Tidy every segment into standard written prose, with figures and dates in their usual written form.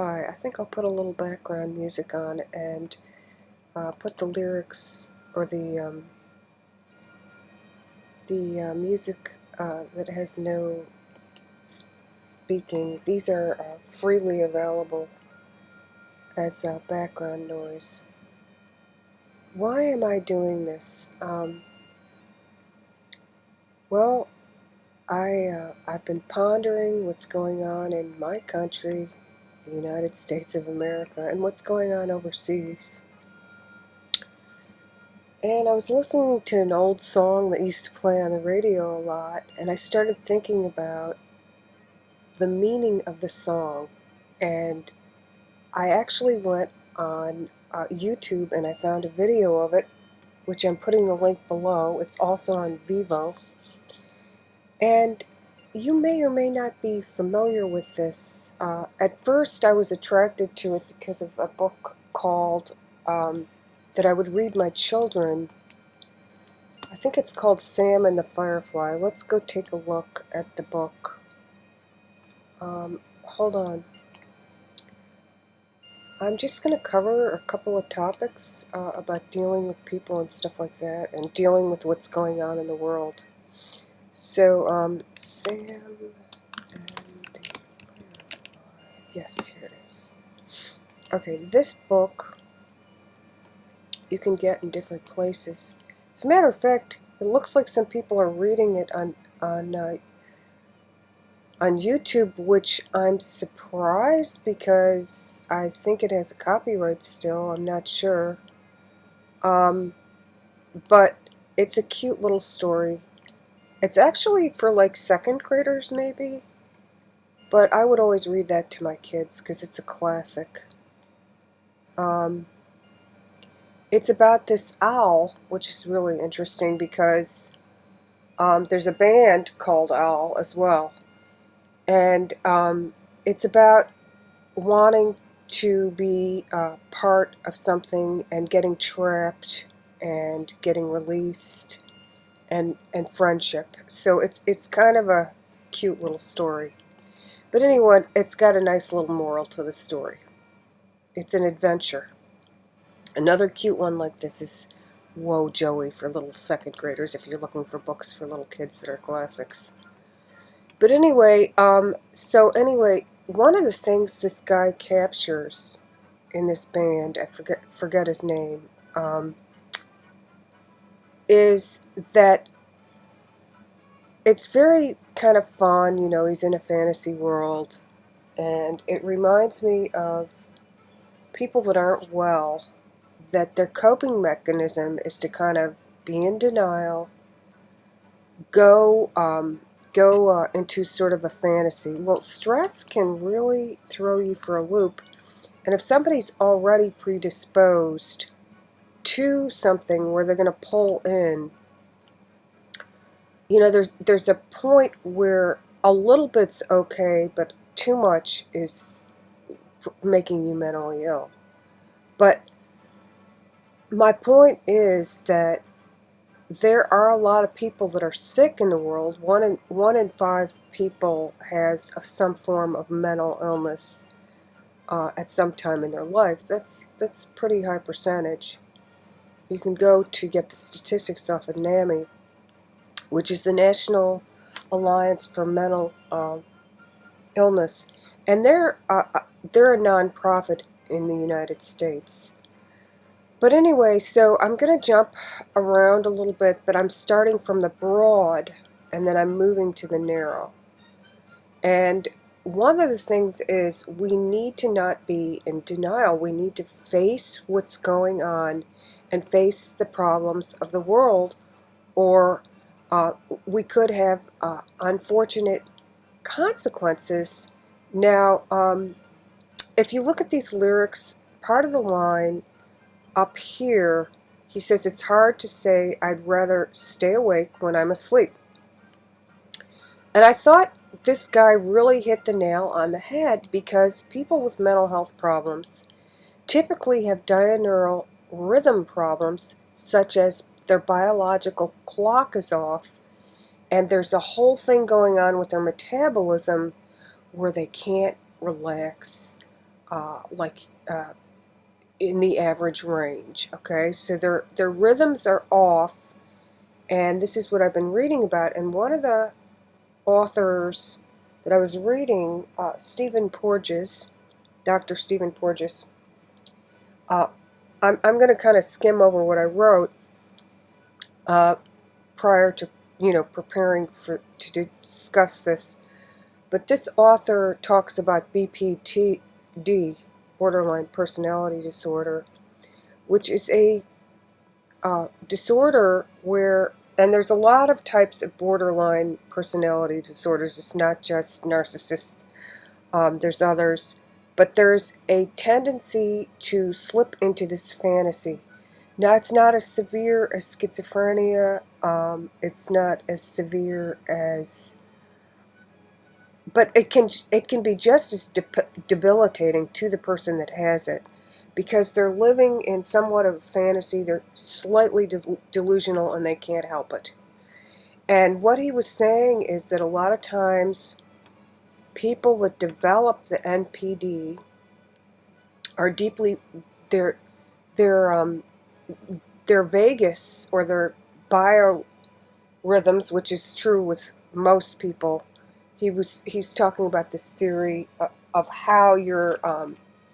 I think I'll put a little background music on and put the lyrics or the music that has no speaking. These are freely available as background noise. Why am I doing this? Well, I've been pondering what's going on in my country, the United States of America, and what's going on overseas. And I was listening to an old song that used to play on the radio a lot, and I started thinking about the meaning of the song. And I actually went on YouTube and I found a video of it, which I'm putting the link below. It's also on Vivo. And you may or may not be familiar with this. At first I was attracted to it because of a book called, that I would read my children. I think it's called Sam and the Firefly. Let's go take a look at the book. Hold on. I'm just going to cover a couple of topics about dealing with people and stuff like that, and dealing with what's going on in the world. So, Sam and the Firefly. Yes, here it is. Okay, this book you can get in different places. As a matter of fact, it looks like some people are reading it on YouTube, which I'm surprised because I think it has a copyright still. I'm not sure. But it's a cute little story. It's actually for like second graders maybe, but I would always read that to my kids because it's a classic. It's about this owl, which is really interesting because there's a band called Owl as well. And it's about wanting to be part of something and getting trapped and getting released and friendship. So it's kind of a cute little story. But anyway, it's got a nice little moral to the story. It's an adventure. Another cute one like this is Whoa, Joey for little second graders if you're looking for books for little kids that are classics. But anyway, one of the things this guy captures in this band, I forget his name, is that it's very kind of fun. You know, he's in a fantasy world, and it reminds me of people that aren't well, that their coping mechanism is to kind of be in denial, go into sort of a fantasy. Well, stress can really throw you for a loop, and if somebody's already predisposed to something where they're going to pull in, you know, there's a point where a little bit's okay, but too much is making you mentally ill. But my point is that there are a lot of people that are sick in the world. One in 5 people has some form of mental illness at some time in their life. That's a pretty high percentage. You can go to get the statistics off of NAMI, which is the National Alliance for Mental Illness, and they're a non-profit in the United States. But anyway, so I'm going to jump around a little bit, but I'm starting from the broad, and then I'm moving to the narrow. And one of the things is we need to not be in denial. We need to face what's going on and face the problems of the world, or we could have unfortunate consequences. Now, if you look at these lyrics, part of the line up here, he says, it's hard to say I'd rather stay awake when I'm asleep. And I thought this guy really hit the nail on the head, because people with mental health problems typically have diurnal rhythm problems, such as their biological clock is off, and there's a whole thing going on with their metabolism where they can't relax. like in the average range. Okay, so their rhythms are off, and this is what I've been reading about. And one of the authors that I was reading, Stephen Porges, Dr. Stephen Porges. I'm going to kind of skim over what I wrote prior to preparing to discuss this. But this author talks about BPD, borderline personality disorder, which is a disorder where, and there's a lot of types of borderline personality disorders. It's not just narcissist. There's others, but there's a tendency to slip into this fantasy. Now, it's not as severe as schizophrenia. It's not as severe as, but it can be just as debilitating to the person that has it, because they're living in somewhat of a fantasy. They're slightly delusional, and they can't help it. And what he was saying is that a lot of times people that develop the NPD are deeply, their vagus, or their biorhythms, which is true with most people. He's talking about this theory of how your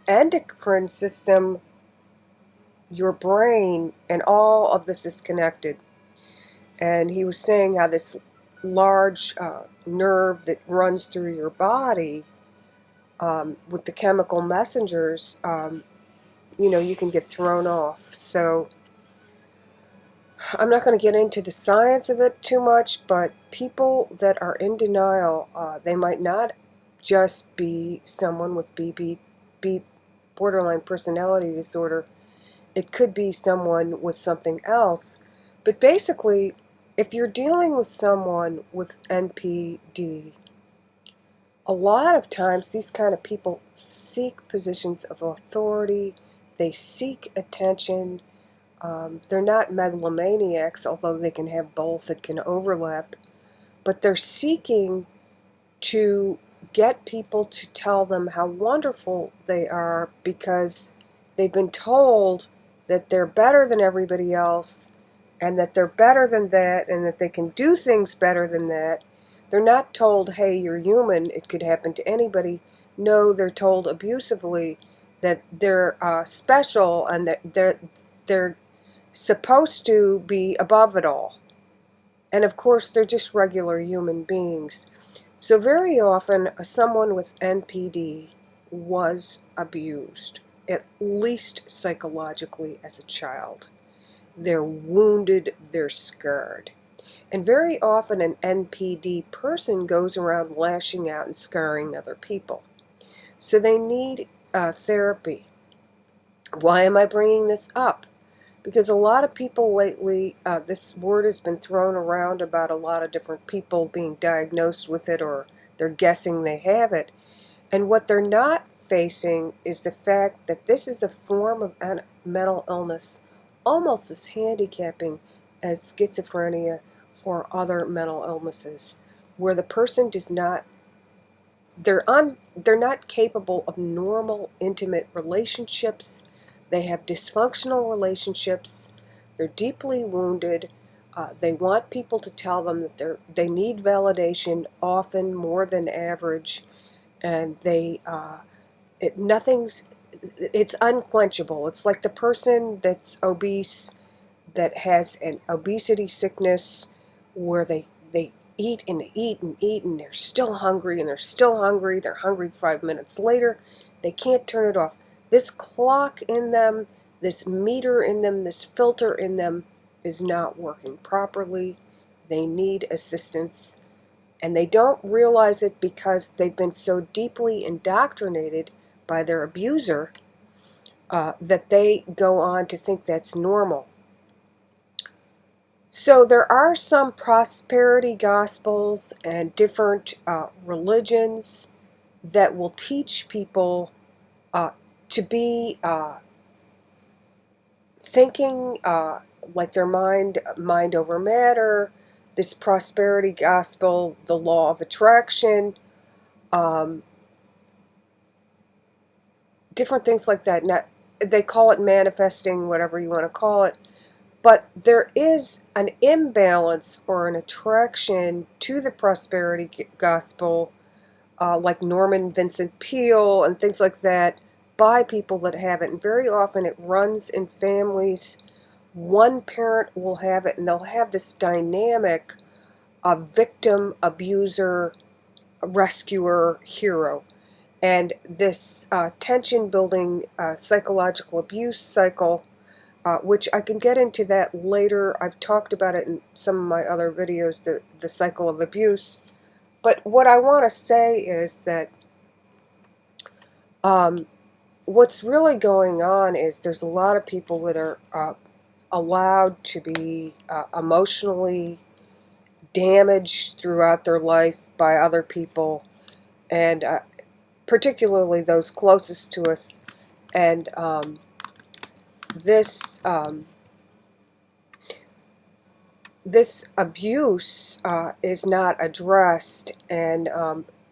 endocrine system, your brain, and all of this is connected. And he was saying how this large nerve that runs through your body, with the chemical messengers, you can get thrown off. So I'm not going to get into the science of it too much, but people that are in denial, they might not just be someone with borderline personality disorder. It could be someone with something else. But basically, if you're dealing with someone with NPD, a lot of times these kind of people seek positions of authority. They seek attention. They're not megalomaniacs, although they can have both. It can overlap. But they're seeking to get people to tell them how wonderful they are, because they've been told that they're better than everybody else, and that they're better than that, and that they can do things better than that. They're not told, hey, you're human, it could happen to anybody. No, they're told abusively that they're special, and that they're supposed to be above it all. And of course, they're just regular human beings. So very often, someone with NPD was abused, at least psychologically, as a child. They're wounded, they're scarred. And very often an NPD person goes around lashing out and scarring other people. So they need therapy. Why am I bringing this up? Because a lot of people lately, this word has been thrown around about a lot of different people being diagnosed with it, or they're guessing they have it. And what they're not facing is the fact that this is a form of mental illness almost as handicapping as schizophrenia or other mental illnesses, where the person does not, they're not capable of normal, intimate relationships. They have dysfunctional relationships. They're deeply wounded. They want people to tell them that they need validation, often more than average, and it's unquenchable. It's like the person that's obese, that has an obesity sickness, where they eat and eat and eat, and they're still hungry, and they're still hungry. They're hungry 5 minutes later. They can't turn it off. This clock in them, this meter in them, this filter in them is not working properly. They need assistance, and they don't realize it because they've been so deeply indoctrinated by their abuser that they go on to think that's normal. So there are some prosperity gospels and different religions that will teach people to be thinking like their mind over matter. This prosperity gospel, the law of attraction. different things like that. Now, they call it manifesting, whatever you want to call it. But there is an imbalance or an attraction to the prosperity gospel, like Norman Vincent Peale and things like that, by people that have it. And very often it runs in families. One parent will have it, and they'll have this dynamic of victim, abuser, rescuer, hero. And this tension-building psychological abuse cycle, which I can get into that later. I've talked about it in some of my other videos, the cycle of abuse. But what I want to say is that what's really going on is there's a lot of people that are allowed to be emotionally damaged throughout their life by other people, and particularly those closest to us. And this abuse is not addressed, and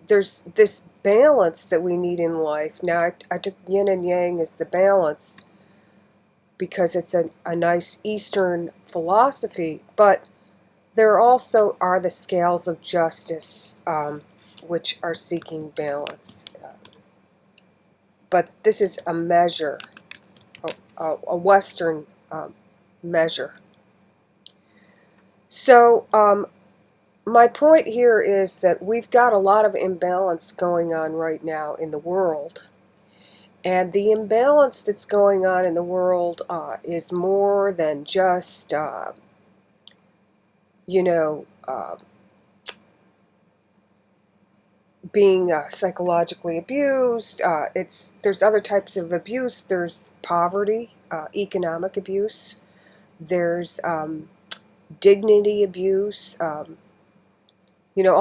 there's this balance that we need in life. Now, I took yin and yang as the balance because it's a nice Eastern philosophy, but there also are the scales of justice, which are seeking balance. But this is a measure, a Western measure. So my point here is that we've got a lot of imbalance going on right now in the world. And the imbalance that's going on in the world is more than just, being psychologically abused. There's other types of abuse. There's poverty, economic abuse. There's dignity abuse, all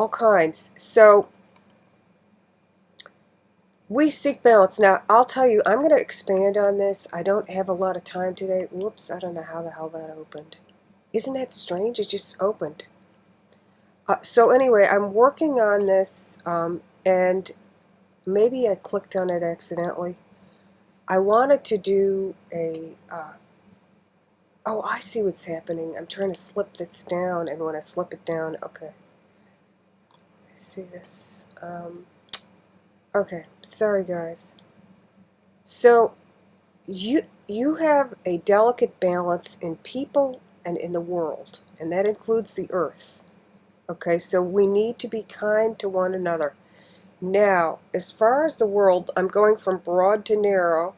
kinds. So we seek balance. Now, I'll tell you, I'm going to expand on this. I don't have a lot of time today. Whoops, I don't know how the hell that opened. Isn't that strange? It just opened. So anyway, I'm working on this, and maybe I clicked on it accidentally. I wanted to do a... oh, I see what's happening. I'm trying to slip this down, and when I slip it down, okay. I see this. Okay, sorry guys. So you have a delicate balance in people and in the world, and that includes the earth. Okay, so we need to be kind to one another. Now, as far as the world, I'm going from broad to narrow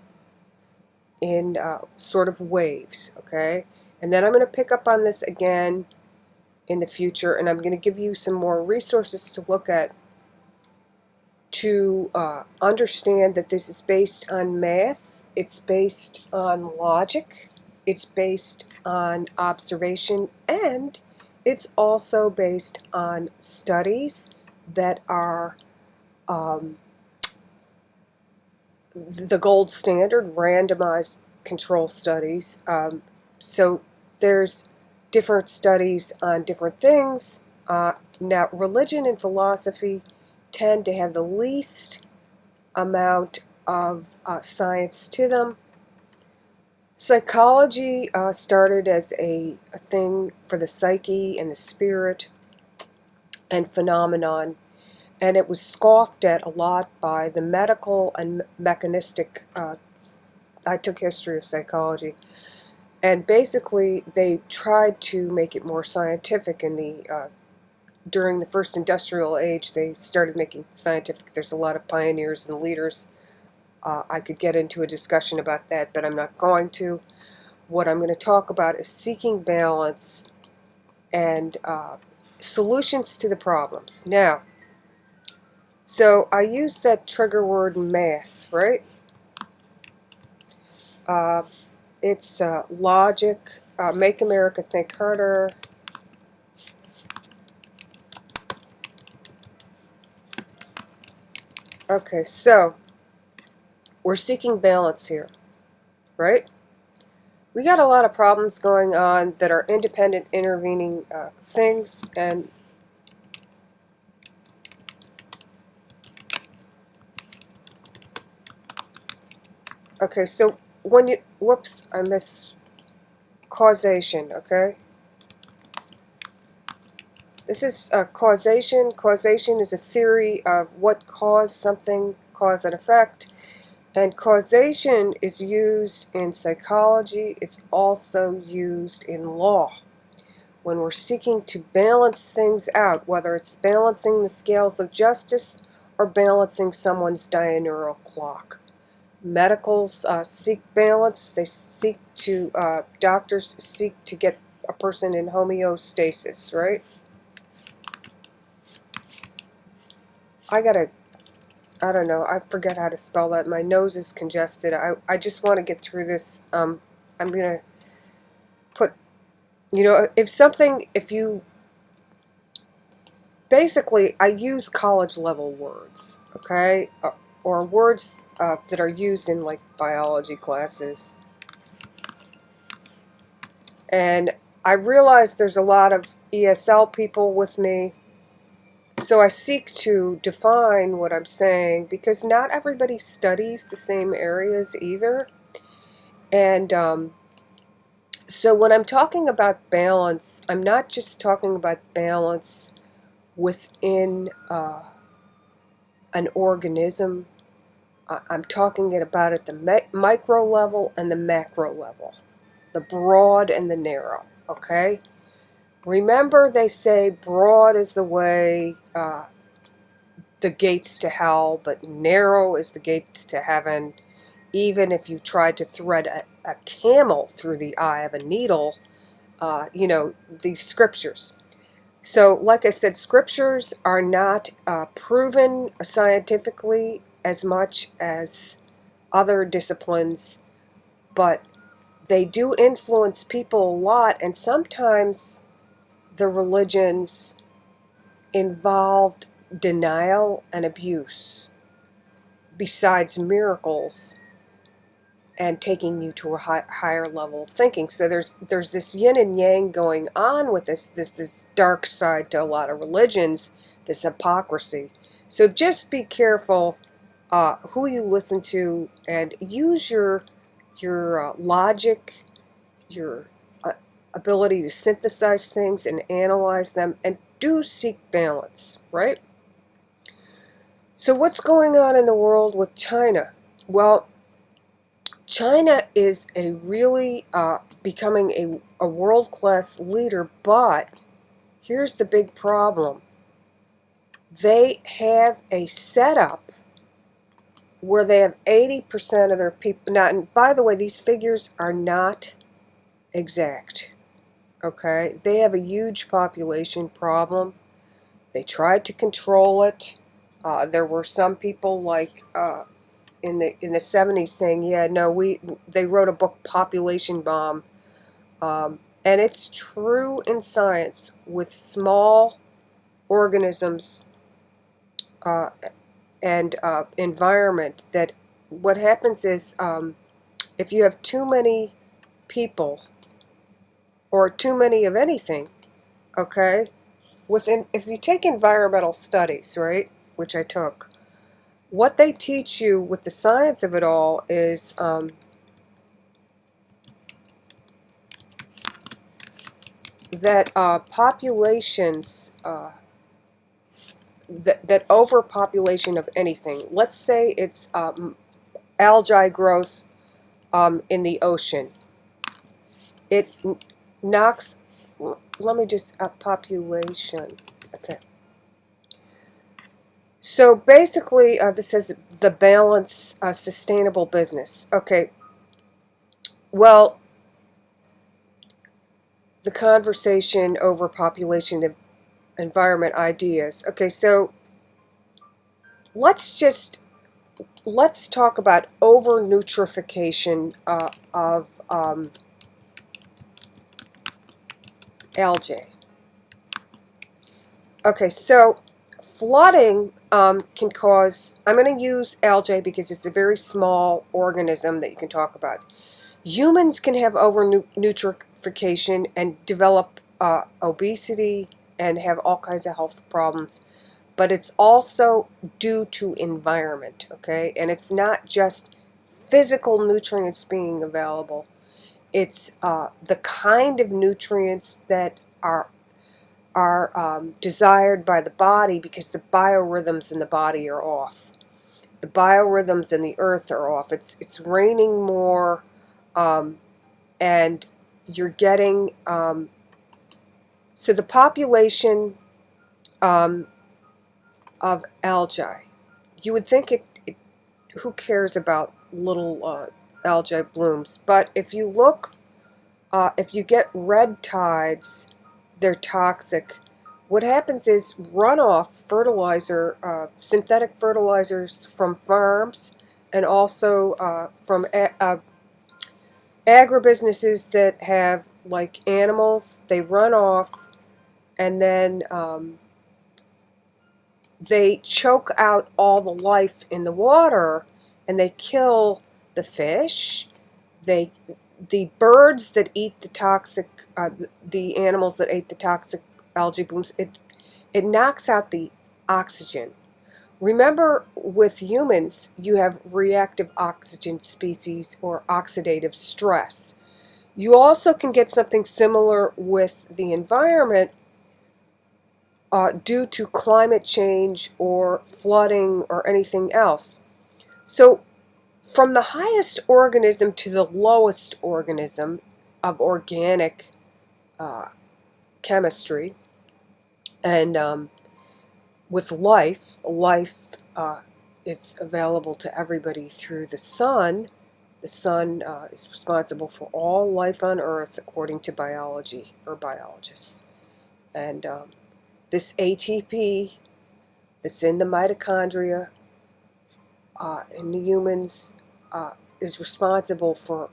in sort of waves, okay? And then I'm going to pick up on this again in the future, and I'm going to give you some more resources to look at to understand that this is based on math, it's based on logic, it's based on observation, and it's also based on studies that are the gold standard, randomized control studies. So there's different studies on different things. Now, religion and philosophy tend to have the least amount of science to them. Psychology started as a thing for the psyche and the spirit and phenomenon, and it was scoffed at a lot by the medical and mechanistic. I took history of psychology, and basically they tried to make it more scientific. In the during the first industrial age, they started making scientific. There's a lot of pioneers and leaders. I could get into a discussion about that, but I'm not going to. What I'm going to talk about is seeking balance and solutions to the problems. Now, so I use that trigger word math, right? It's logic, make America think harder. Okay, so we're seeking balance here, right? We got a lot of problems going on that are independent intervening things, and Okay, so when you, whoops, I missed causation, okay? This is causation. Causation is a theory of what caused something, cause and effect. And causation is used in psychology. It's also used in law. When we're seeking to balance things out, whether it's balancing the scales of justice or balancing someone's diurnal clock. Medicals seek balance. They seek to, doctors seek to get a person in homeostasis, right? I don't know, I forget how to spell that. My nose is congested. I just want to get through this. I'm going to put, if you, basically, I use college level words, okay? Or words that are used in like biology classes. And I realize there's a lot of ESL people with me. So I seek to define what I'm saying because not everybody studies the same areas either. And so when I'm talking about balance, I'm not just talking about balance within an organism. I'm talking about at the micro level and the macro level, the broad and the narrow, okay? Remember, they say broad is the way, the gates to hell, but narrow is the gates to heaven. Even if you tried to thread a camel through the eye of a needle, these scriptures. So, like I said, scriptures are not proven scientifically as much as other disciplines, but they do influence people a lot, and sometimes the religions involved denial and abuse besides miracles and taking you to a higher level of thinking. So there's this yin and yang going on with this dark side to a lot of religions, this hypocrisy. So just be careful who you listen to, and use your logic, your ability to synthesize things and analyze them, and do seek balance, right? So what's going on in the world with China? Well, China is a really becoming a world-class leader, but here's the big problem. They have a setup where they have 80% of their people. Now, and by the way, these figures are not exact, okay? They have a huge population problem. They tried to control it. There were some people like in the 70s saying, yeah, no, they wrote a book, Population Bomb, and it's true in science with small organisms and environment that what happens is if you have too many people or too many of anything, okay, if you take environmental studies, right, which I took, what they teach you with the science of it all is that populations, that overpopulation of anything, let's say it's algae growth in the ocean, it knocks, let me just, population, okay. So basically, this says the balance, sustainable business. Okay, well, the conversation over population, the environment ideas. Okay, so let's talk about over-nutrification of algae. Okay, so flooding can cause, I'm going to use algae because it's a very small organism that you can talk about. Humans can have over-nutrification and develop obesity and have all kinds of health problems. But it's also due to environment, okay? And it's not just physical nutrients being available. It's the kind of nutrients that are desired by the body, because the biorhythms in the body are off. The biorhythms in the earth are off. It's raining more, and you're getting so the population of algae. You would think who cares about little algae blooms? But if you look, if you get red tides, they're toxic. What happens is runoff fertilizer, synthetic fertilizers from farms, and also from agribusinesses that have like animals, they run off, and then they choke out all the life in the water, and they kill the fish, the birds that eat the toxic, the animals that ate the toxic algae blooms. It knocks out the oxygen. Remember, with humans, you have reactive oxygen species or oxidative stress. You also can get something similar with the environment due to climate change or flooding or anything else. So from the highest organism to the lowest organism of organic chemistry, and with life is available to everybody through the sun. The sun is responsible for all life on Earth, according to biology or biologists. And this ATP that's in the mitochondria in the humans is responsible for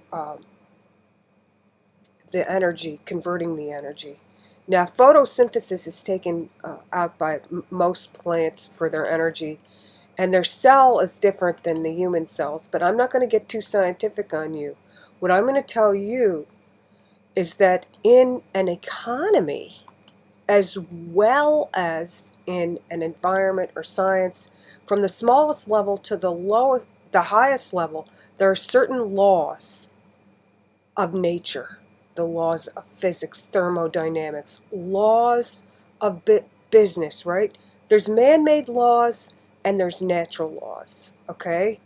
the energy, converting the energy. Now, photosynthesis is taken out by most plants for their energy, and their cell is different than the human cells, but I'm not going to get too scientific on you. What I'm going to tell you is that in an economy, as well as in an environment or science, from the smallest level to the highest level, there are certain laws of nature, the laws of physics, thermodynamics, laws of business, right? There's man-made laws and there's natural laws, okay?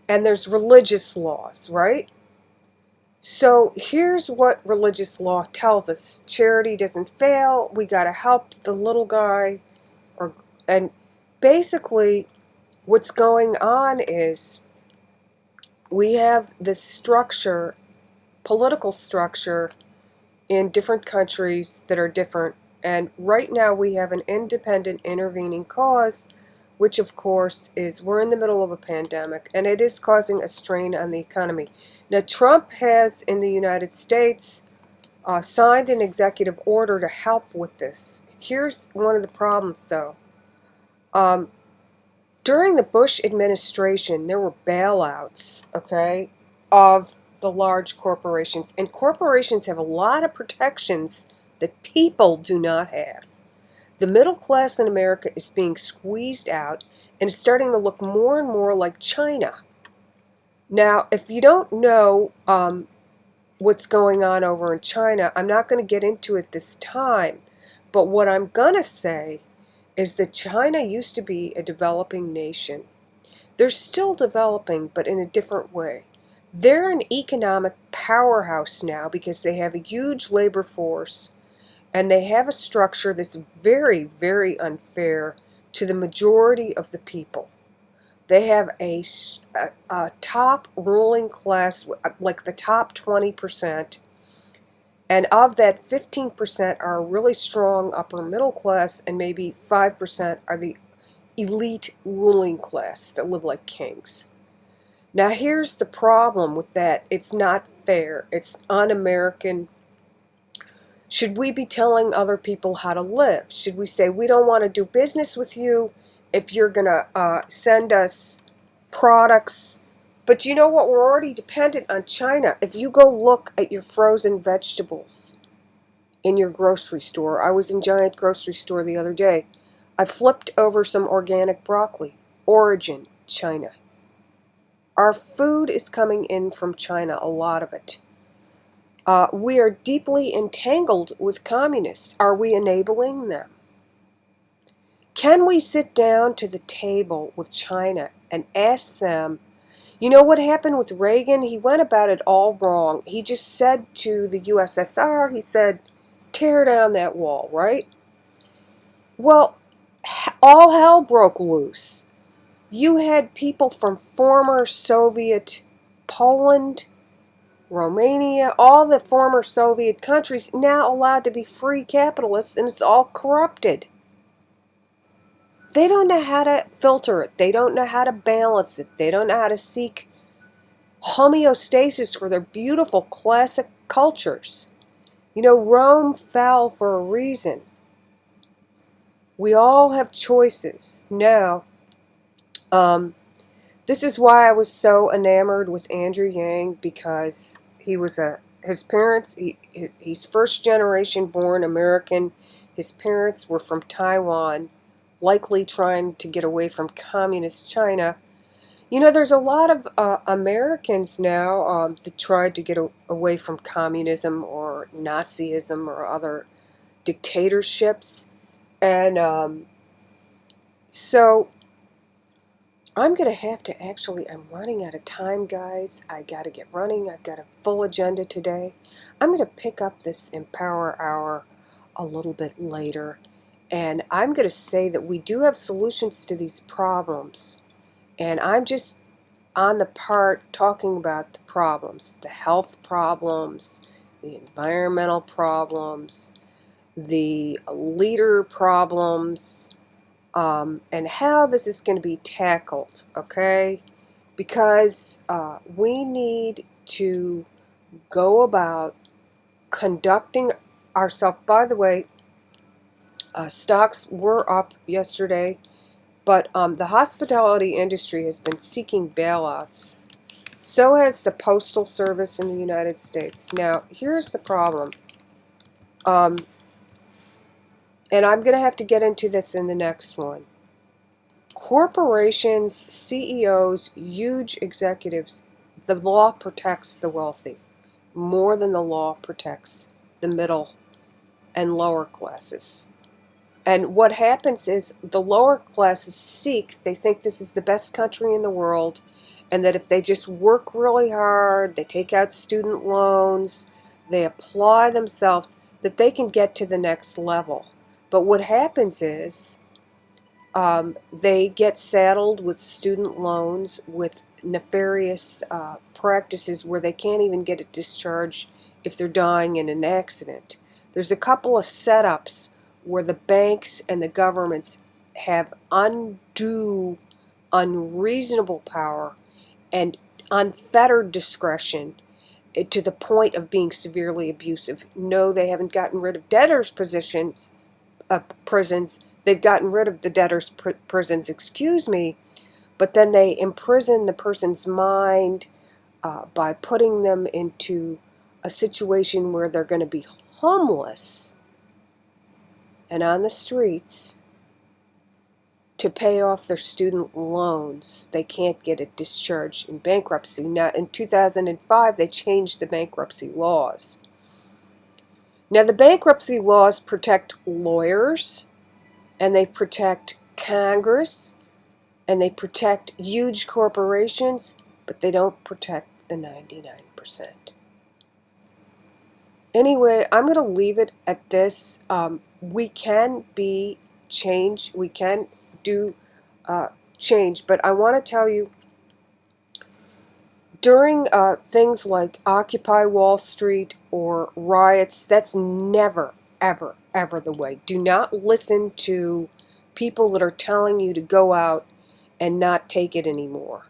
And there's religious laws, right? So here's what religious law tells us. Charity doesn't fail. We got to help the little guy. And basically what's going on is we have this structure, political structure, in different countries that are different. And right now we have an independent intervening cause, which of course is we're in the middle of a pandemic, and it is causing a strain on the economy. Now, Trump has, in the United States, signed an executive order to help with this. Here's one of the problems, though. During the Bush administration, there were bailouts, okay, of the large corporations. And corporations have a lot of protections that people do not have. The middle class in America is being squeezed out and is starting to look more and more like China. Now, if you don't know what's going on over in China, I'm not going to get into it this time. But what I'm going to say is that China used to be a developing nation. They're still developing, but in a different way. They're an economic powerhouse now because they have a huge labor force, and they have a structure that's very, very unfair to the majority of the people. They have a top ruling class, like the top 20%, and of that, 15% are really strong upper middle class, and maybe 5% are the elite ruling class that live like kings. Now, here's the problem with that. It's not fair. It's un-American. Should we be telling other people how to live? Should we say, we don't want to do business with you if you're going to send us products? But you know what? We're already dependent on China. If you go look at your frozen vegetables in your grocery store, I was in Giant grocery store the other day. I flipped over some organic broccoli. Origin, China. Our food is coming in from China, a lot of it. We are deeply entangled with communists. Are we enabling them? Can we sit down to the table with China and ask them, you know what happened with Reagan? He went about it all wrong. He just said to the USSR, he said, tear down that wall, right? Well, all hell broke loose. You had people from former Soviet Poland, Romania, all the former Soviet countries now allowed to be free capitalists, and it's all corrupted. They don't know how to filter it. They don't know how to balance it. They don't know how to seek homeostasis for their beautiful classic cultures. You know, Rome fell for a reason. We all have choices. Now, this is why I was so enamored with Andrew Yang, because his parents, he's first generation born American. His parents were from Taiwan, likely trying to get away from communist China. You know, there's a lot of Americans now that tried to get away from communism or Nazism or other dictatorships. And so I'm going to have to I'm running out of time, guys. I got to get running. I've got a full agenda today. I'm going to pick up this Empower Hour a little bit later. And I'm going to say that we do have solutions to these problems. And I'm just on the part talking about the problems, the health problems, the environmental problems, the leader problems, and how this is going to be tackled, okay? Because we need to go about conducting ourselves. By the way, stocks were up yesterday, but the hospitality industry has been seeking bailouts. So has the Postal Service in the United States. Now, here's the problem. And I'm going to have to get into this in the next one. Corporations, CEOs, huge executives, the law protects the wealthy more than the law protects the middle and lower classes. And what happens is the lower classes they think this is the best country in the world, and that if they just work really hard, they take out student loans, they apply themselves, that they can get to the next level. But what happens is they get saddled with student loans, with nefarious practices where they can't even get a discharge if they're dying in an accident. There's a couple of setups where the banks and the governments have undue, unreasonable power and unfettered discretion to the point of being severely abusive. No, they haven't gotten rid of debtors' prisons. They've gotten rid of the debtors' prisons, but then they imprison the person's mind by putting them into a situation where they're going to be homeless and on the streets to pay off their student loans. They can't get a discharge in bankruptcy. Now, in 2005, they changed the bankruptcy laws. Now, the bankruptcy laws protect lawyers, and they protect Congress, and they protect huge corporations, but they don't protect the 99%. Anyway, I'm going to leave it at this. We can be change. We can do change, but I want to tell you, during things like Occupy Wall Street or riots, that's never, ever, ever the way. Do not listen to people that are telling you to go out and not take it anymore.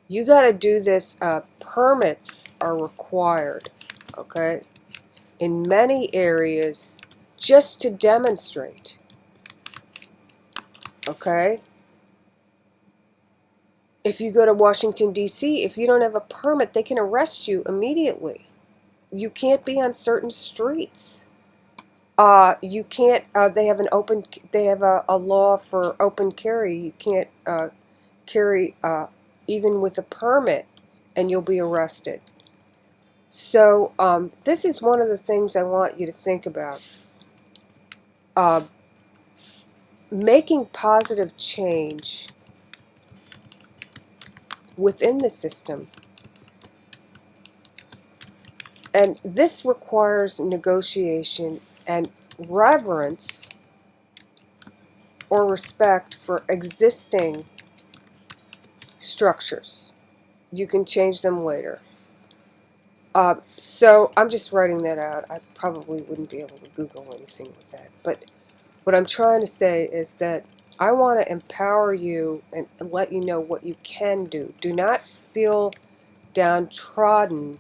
You got to do this. Permits are required, okay, in many areas just to demonstrate, okay? If you go to Washington, D.C., if you don't have a permit, they can arrest you immediately. You can't be on certain streets. You can't, they have a law for open carry. You can't carry even with a permit. and you'll be arrested. So this is one of the things I want you to think about. Making positive change within the system. And this requires negotiation and reverence or respect for existing structures. You can change them later. So I'm just writing that out. I probably wouldn't be able to Google anything with that. But what I'm trying to say is that I want to empower you and let you know what you can do. Do not feel downtrodden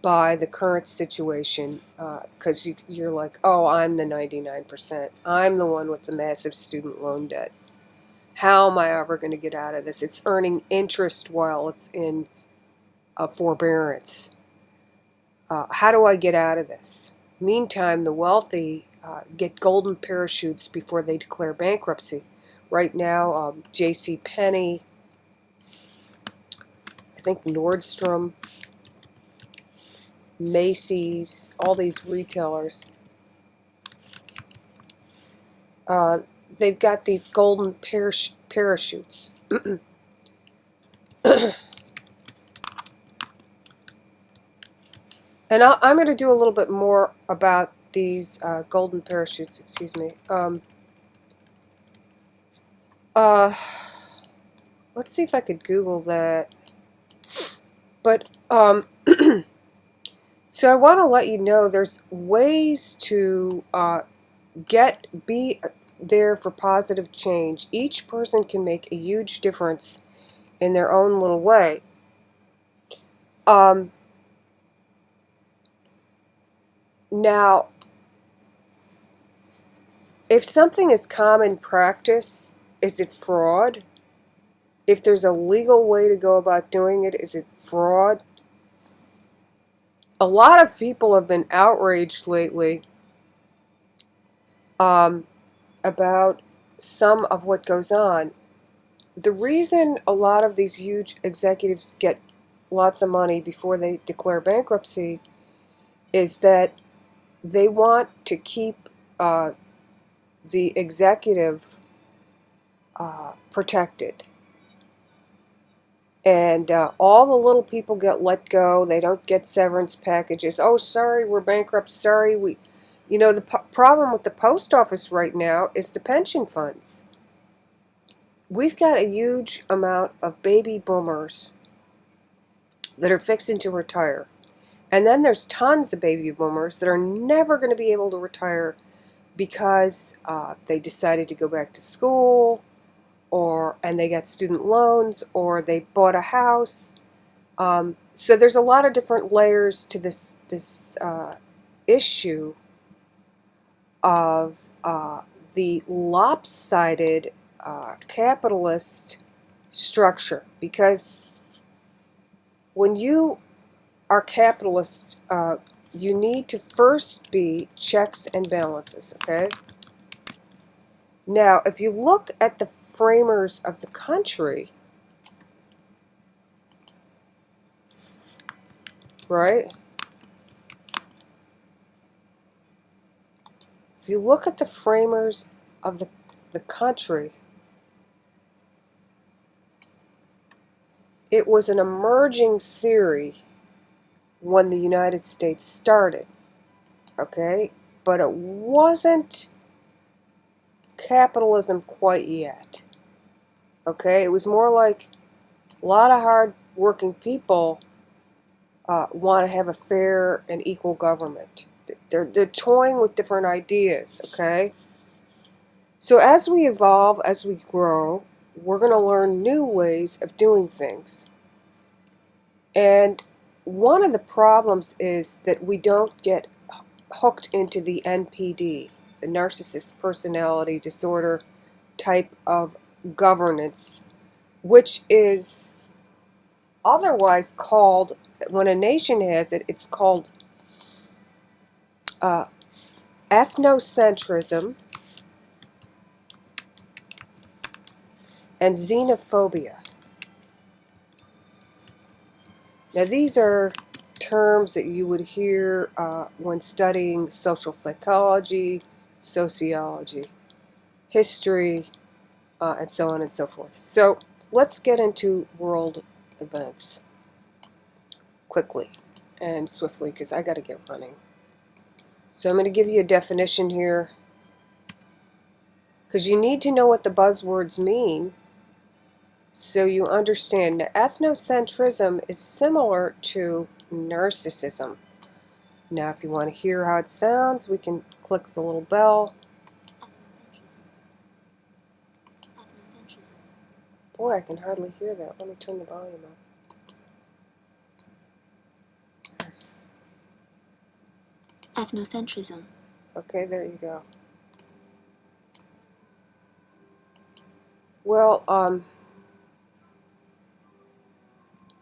by the current situation, because you're like, oh, I'm the 99%. I'm the one with the massive student loan debt. How am I ever going to get out of this? It's earning interest while it's in forbearance. How do I get out of this? Meantime, the wealthy get golden parachutes before they declare bankruptcy. Right now, J.C. Penney, I think Nordstrom, Macy's, all these retailers, they've got these golden parachutes. And I'm going to do a little bit more about these golden parachutes, excuse me. Let's see if I could Google that. But, so I want to let you know there's ways to be there for positive change. Each person can make a huge difference in their own little way. Now, if something is common practice, is it fraud? If there's a legal way to go about doing it, is it fraud? A lot of people have been outraged lately about some of what goes on. The reason a lot of these huge executives get lots of money before they declare bankruptcy is that they want to keep the executive protected. And all the little people get let go. They don't get severance packages. Oh, sorry, we're bankrupt. Sorry, the problem with the post office right now is the pension funds. We've got a huge amount of baby boomers that are fixing to retire. And then there's tons of baby boomers that are never going to be able to retire because they decided to go back to school, and they got student loans, or they bought a house. So there's a lot of different layers to this issue of the lopsided capitalist structure. Because when you are capitalist, you need to first be checks and balances, okay? Now, if you look at the framers of the country, right? If you look at the framers of the country, it was an emerging theory when the United States started, okay? But it wasn't capitalism quite yet, okay? It was more like a lot of hard-working people want to have a fair and equal government. They're toying with different ideas, okay? So as we evolve, as we grow, we're going to learn new ways of doing things. And one of the problems is that we don't get hooked into the NPD, the narcissist personality disorder type of governance, which is otherwise called, when a nation has it, it's called Ethnocentrism and Xenophobia. Now these are terms that you would hear when studying social psychology, sociology, history, and so on and so forth. So let's get into world events quickly and swiftly because I got to get running. So I'm going to give you a definition here because you need to know what the buzzwords mean so you understand. Now, ethnocentrism is similar to narcissism. Now, if you want to hear how it sounds, we can click the little bell. Ethnocentrism. Ethnocentrism. Boy, I can hardly hear that. Let me turn the volume up. Ethnocentrism. Okay, there you go. Well,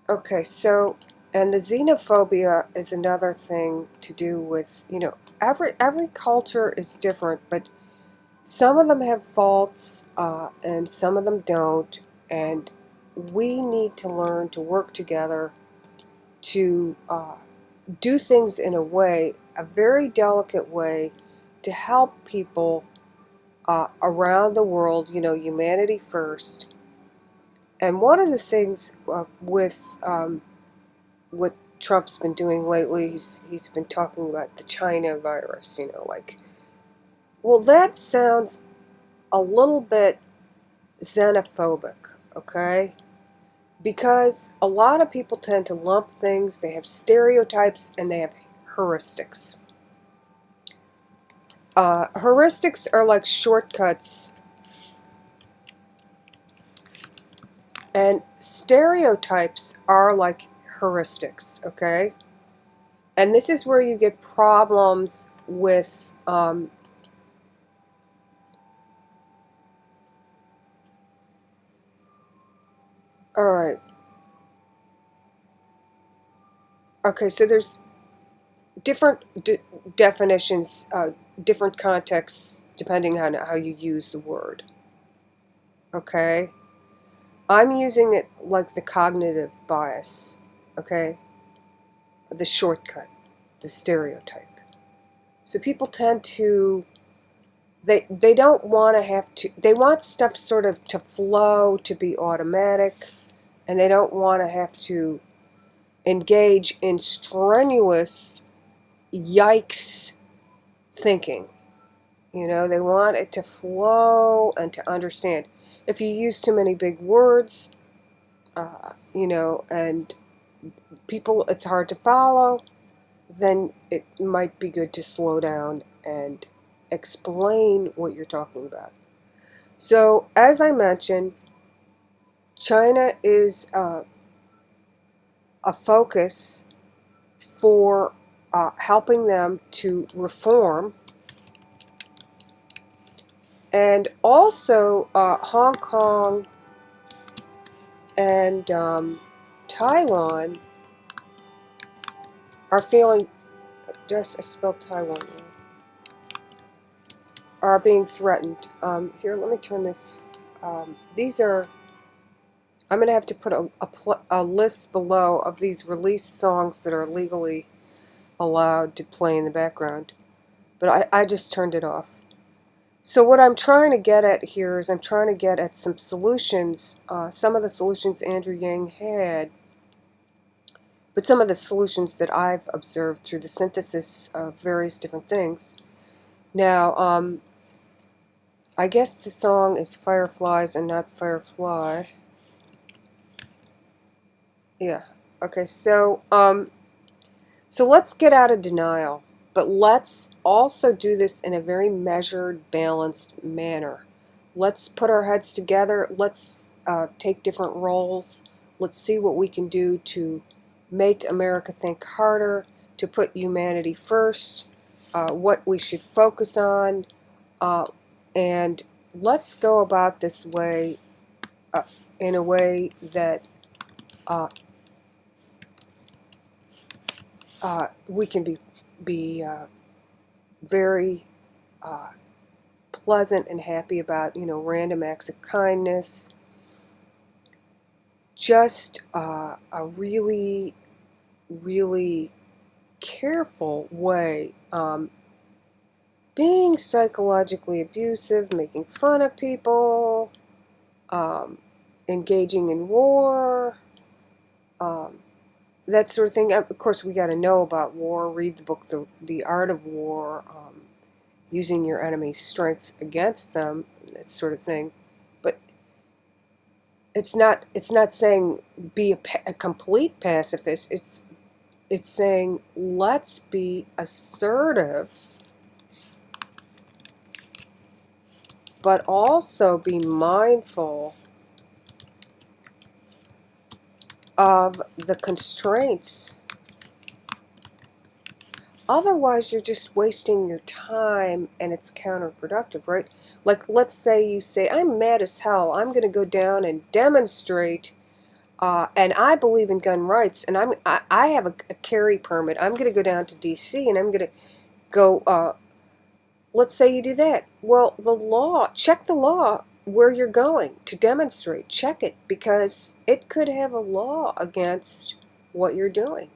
okay, so, and the xenophobia is another thing to do with, every culture is different, but some of them have faults, and some of them don't, and we need to learn to work together to do things in a way, a very delicate way, to help people around the world, humanity first. And one of the things with what Trump's been doing lately, he's been talking about the China virus, well, that sounds a little bit xenophobic, okay? Because a lot of people tend to lump things, they have stereotypes and they have heuristics. Heuristics are like shortcuts, and stereotypes are like heuristics, okay? And this is where you get problems with all right. Okay, so there's different definitions, different contexts, depending on how you use the word. Okay? I'm using it like the cognitive bias, okay? The shortcut, the stereotype. So people tend to, they don't want to have to, they want stuff sort of to flow, to be automatic, and they don't want to have to engage in strenuous yikes thinking. They want it to flow and to understand. If you use too many big words, and people, it's hard to follow, then it might be good to slow down and explain what you're talking about. So, as I mentioned, China is a focus for helping them to reform. And also, Hong Kong and Taiwan are feeling, just I spelled Taiwan wrong, are being threatened. Here, let me turn this. These are, I'm going to have to put a list below of these released songs that are legally allowed to play in the background. But I just turned it off. So what I'm trying to get at here is I'm trying to get at some solutions, some of the solutions Andrew Yang had, but some of the solutions that I've observed through the synthesis of various different things. Now, I guess the song is Fireflies and not Firefly. Yeah. Okay, so let's get out of denial, but let's also do this in a very measured, balanced manner. Let's put our heads together. Let's take different roles. Let's see what we can do to make America think harder, to put humanity first, what we should focus on, and let's go about this way in a way that we can be very pleasant and happy about, random acts of kindness. Just a really really careful way. Being psychologically abusive, making fun of people, engaging in war, that sort of thing. Of course, we got to know about war. Read the book, The Art of War, using your enemy's strength against them, that sort of thing. But it's not saying be a complete pacifist. It's saying let's be assertive, but also be mindful of the constraints. Otherwise, you're just wasting your time and it's counterproductive, right? Like, let's say you say, I'm mad as hell. I'm going to go down and demonstrate, and I believe in gun rights, and I have a carry permit. I'm going to go down to D.C. and I'm going to go, let's say you do that. Well, the law, check the law where you're going to demonstrate. Check it, because it could have a law against what you're doing,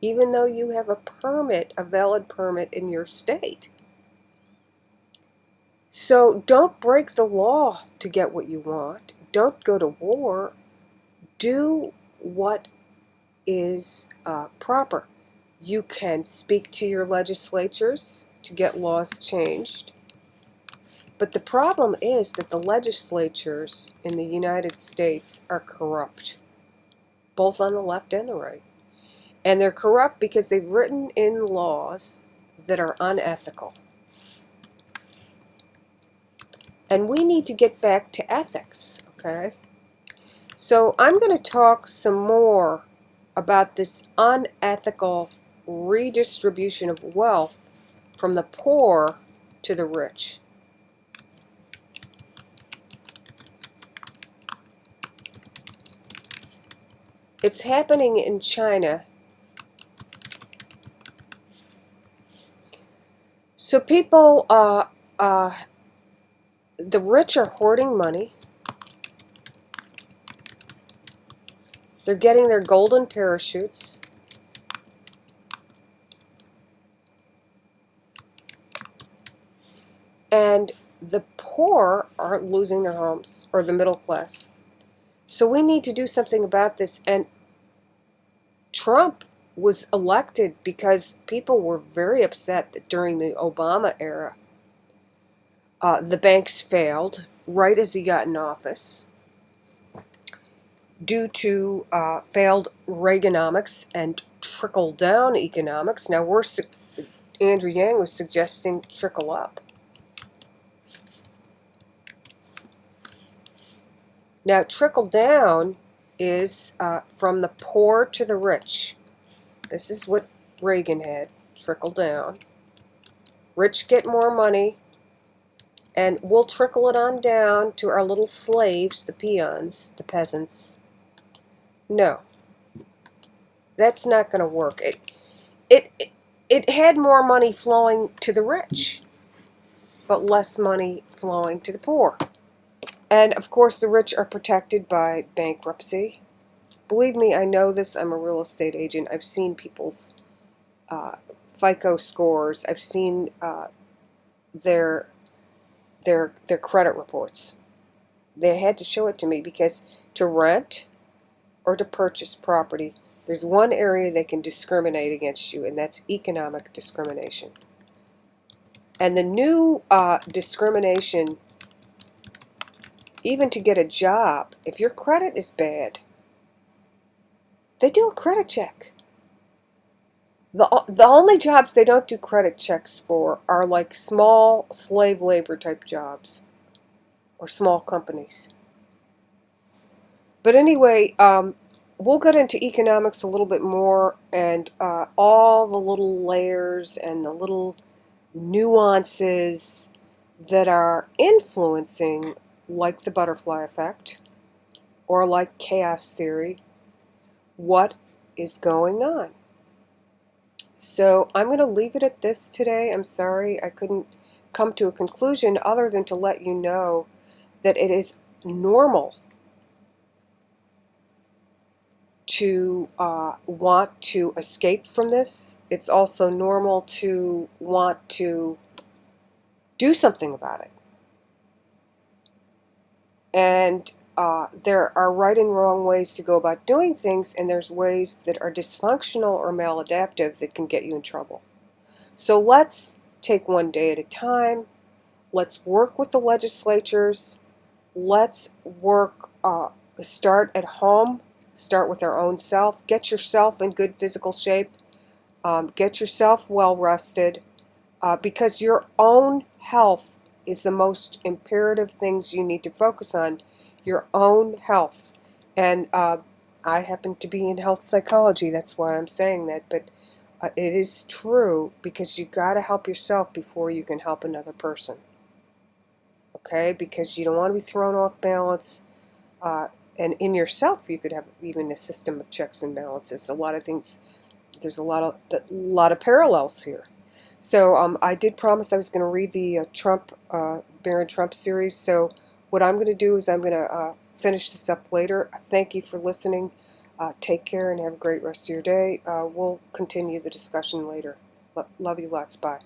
even though you have a permit, a valid permit in your state. So don't break the law to get what you want. Don't go to war. Do what is proper. You can speak to your legislatures to get laws changed. But the problem is that the legislatures in the United States are corrupt, both on the left and the right. And they're corrupt because they've written in laws that are unethical. And we need to get back to ethics, okay? So I'm going to talk some more about this unethical redistribution of wealth from the poor to the rich. It's happening in China. So people, the rich are hoarding money. They're getting their golden parachutes. And the poor are losing their homes, or the middle class. So we need to do something about this. And Trump was elected because people were very upset that during the Obama era, the banks failed right as he got in office due to failed Reaganomics and trickle-down economics. Now, Andrew Yang was suggesting trickle up. Now, trickle down is from the poor to the rich. This is what Reagan had, trickle down. Rich get more money, and we'll trickle it on down to our little slaves, the peons, the peasants. No, that's not going to work. It had more money flowing to the rich, but less money flowing to the poor. And, of course, the rich are protected by bankruptcy. Believe me, I know this. I'm a real estate agent. I've seen people's FICO scores. I've seen their credit reports. They had to show it to me because to rent or to purchase property, there's one area they can discriminate against you, and that's economic discrimination. And the new discrimination, even to get a job, if your credit is bad, they do a credit check. The only jobs they don't do credit checks for are like small slave labor type jobs or small companies. But anyway, we'll get into economics a little bit more, and all the little layers and the little nuances that are influencing, like the butterfly effect or like chaos theory, what is going on. So I'm going to leave it at this today. I'm sorry I couldn't come to a conclusion other than to let you know that it is normal to want to escape from this. It's also normal to want to do something about it. And there are right and wrong ways to go about doing things, and there's ways that are dysfunctional or maladaptive that can get you in trouble. So let's take one day at a time. Let's work with the legislatures. Let's work, start at home, start with our own self. Get yourself in good physical shape. Get yourself well rested, because your own health is the most imperative things you need to focus on. Your own health. And I happen to be in health psychology, that's why I'm saying that, but it is true, because you got to help yourself before you can help another person. Okay, because you don't want to be thrown off balance, and in yourself you could have even a system of checks and balances. A lot of things, there's a lot of parallels here. So I did promise I was going to read the Barron Trump series. So what I'm going to do is I'm going to finish this up later. Thank you for listening. Take care and have a great rest of your day. We'll continue the discussion later. Love you lots. Bye.